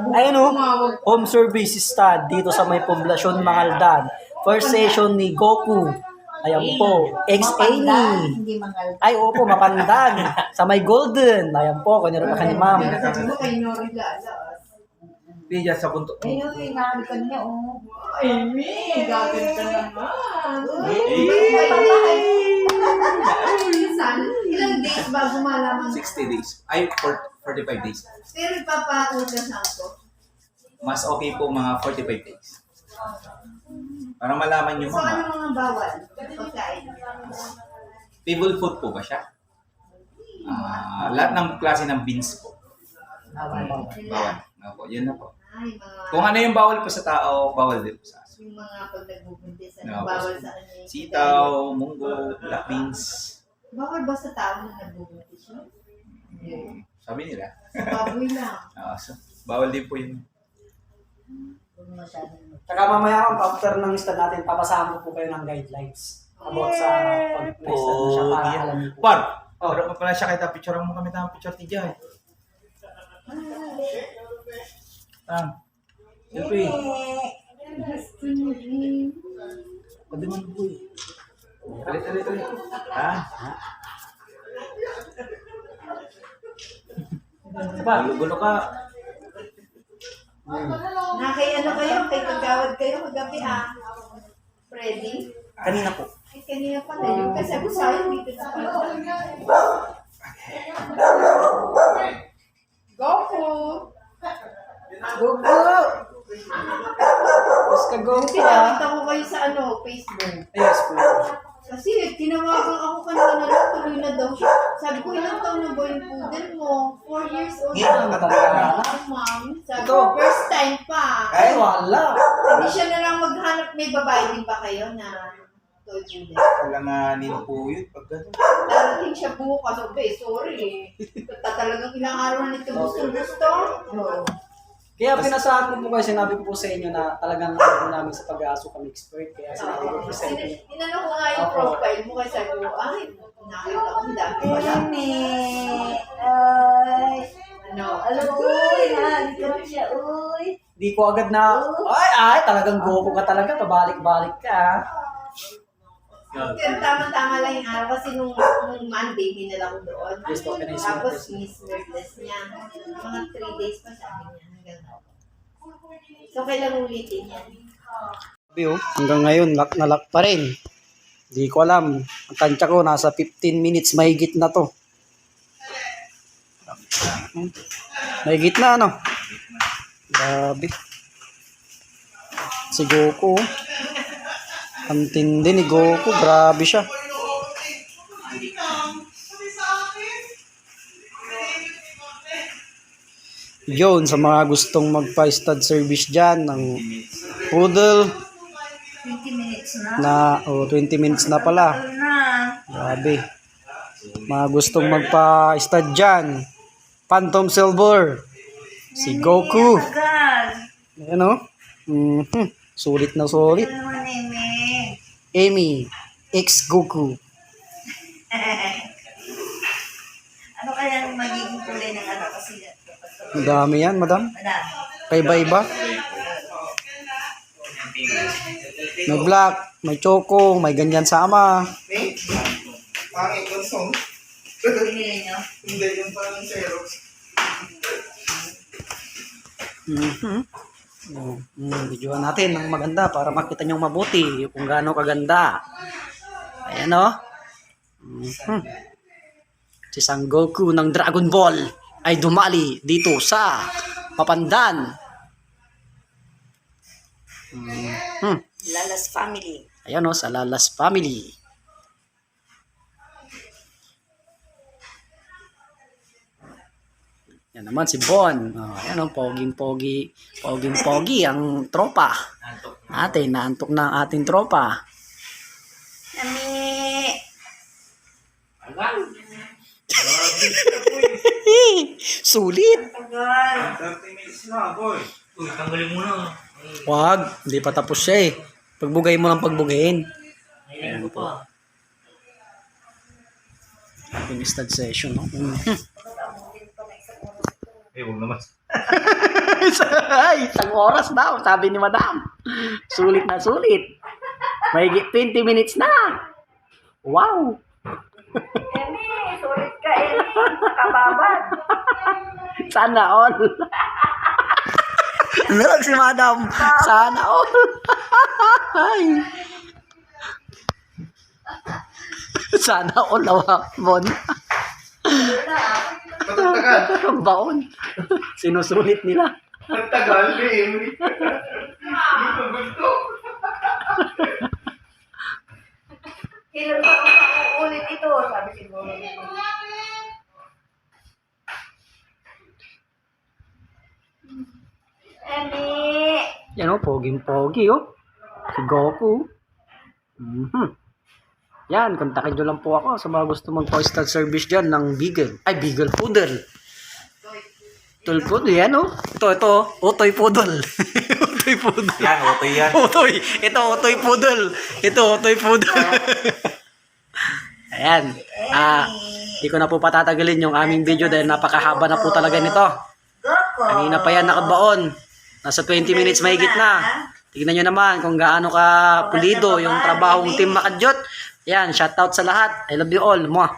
Ayun o, home service stud dito sa may poblasyon Mangaldan. First session ni Goku. Ayan po, ex-Amy. Ay, opo, Mapandan. Sa may Golden. Ayan po, kanya pa kanya ma'am. Pija sa buntot. Ayun, inaalikan niya, oh. Amy, gaganda naman. Ilang days bago malaman? 60 days. Ay, 45 days. Pero ipapa-ultrasound ko. Mas okay po mga 45 days. Para malaman nyo So, ano mga mga bawal? Pagkain. table food po ba siya? Lahat ng klase ng beans po. Bawal. Bawal. Opo, yun na po. Ay, mga... Kung ano yung bawal po sa tao, bawal din po sa aso. Yung mga pag nagbubuntis, No, bawal sa kanya. Sitaw, munggo, black beans. Bawal ba sa tao na nagbubuntis yun? Sabi nila. Sa baboy lang. So, bawal din po yun. Tsaka mamaya after ng stud natin, papasahan ko po kayo ng guidelines about sa pag-stud na siya para alam niyo po. Par! Pero pala siya kahit picture mo kami tayong picture ti Jai. Selfie. Pwede man po eh. Talit. Gulo ka. Nakay ano kayo? Kay kagawad kayo kagabi Freddy? Kanina po. Ay, kanina pa na yun. Kasi ako sa akin, dito na pala. Goku! Goku! Mas ka Goku Pinakita ko kayo sa Facebook. Yes po. Kasi tinawagan ako kanina na tuloy na daw siya. Sabi ko, ilang taon na ba yung poodle mo? 4 years old Yan, na. talaga. Ma'am. Sabi Ito. ko, first time pa. Ay, wala. Hindi siya na lang maghanap. May babae din ba kayo na toy poodle? Alanganin po yun. Pag gano'n. Darating siya bukas. Sorry. Talagang ilang araw na nito gusto. No. Kaya pinasahan ko po kayo, sinabi ko po sa inyo na talagang ano namin sa pag-aaso kami expert. Kaya sinabi ko po sa inyo. Inano ko nga yung profile mo kasi sabi ko, ay, nakita ko ang dami pala. Ay, Ano? alo, uy, nahalikan siya, uy. Di ko agad na, ay, talagang Goku ka talaga, pabalik-balik ka. Pero tama-tama lang yung araw kasi nung Monday, dinala ko doon. Yes po, Tapos miss niya. Mga 3 days pa sabi niya. So, kailan ulitin yan? Hanggang ngayon, lock na lock pa rin. Di ko alam. Ang tansya ko, nasa 15 minutes mahigit na to. Mahigit na, ano? Grabe. Si Goku. Ang tindi ni Goku. Grabe siya. Yun, sa mga gustong magpa-stud service dyan ng poodle 20 minutes na. 20 minutes na pala. Ano na? Grabe. Mga gustong magpa-stud dyan. Phantom Silver. Si Goku. Agad. Ano? Sulit na sulit. Ano naman, Eme? Amy. Ex-Goku. Ano kaya ang magiging kulay ng anak kasi Madami yan, madam. madami. Paiba-iba. May black, may choco, may ganyan sama. Pangit yung song. Pinili nyo? Hindi yung parang Xerox. Videoan natin ng maganda para makita nyo mabuti kung gaano kaganda. Ayan o. Si Sang Goku ng Dragon Ball ay dumali dito sa Mapandan. Lalas family. Ayan o, sa Lalas Family. Yan naman si Bon. Ayan o, poging-pogi ang tropa. Natin, naantok na ang ating tropa. Nami! Sulit. Tagal. 30 minutes na, boy. Uy, tanggalin mo na. Wag, hindi pa tapos siya eh. Pagbugay mo lang pagbugayin. Ayan po. Ating stud session, no? Eh, huwag naman. Ay, isang oras daw, sabi ni Madam. Sulit na sulit. Mahigit 20 minutes na. Wow. Emi, sulit ka, Emi. Nakababad. Sana all. Meron si Madam. Sana all. Ay. Sana all bon. Matatagal. Ang baon. Sinusulit nila. Matagal, eh. Gusto. Kailan pa ako ulit ito? Sabi siguro. Emi. Yan o, poging-pogi o. Si Goku. Yan, kontakin nyo lang po ako sa mga gusto mag-postal service dyan ng Beagle. Ay, Beagle Poodle. Toy Poodle, yan o. Ito, Utoy Poodle. Utoy Poodle. Yan, otoy yan. Utoy. Ito, Utoy Poodle. Ito, Utoy Poodle. Ayan. Di ko na po patatagalin yung aming video dahil napakahaba na po talaga nito. Goko. Kanina pa yan nakabaon. Nasa 20 minutes mahigit na. Tignan nyo naman kung gaano ka pulido yung trabahong Team Makadyot. Yan, shoutout sa lahat. I love you all. Mwah.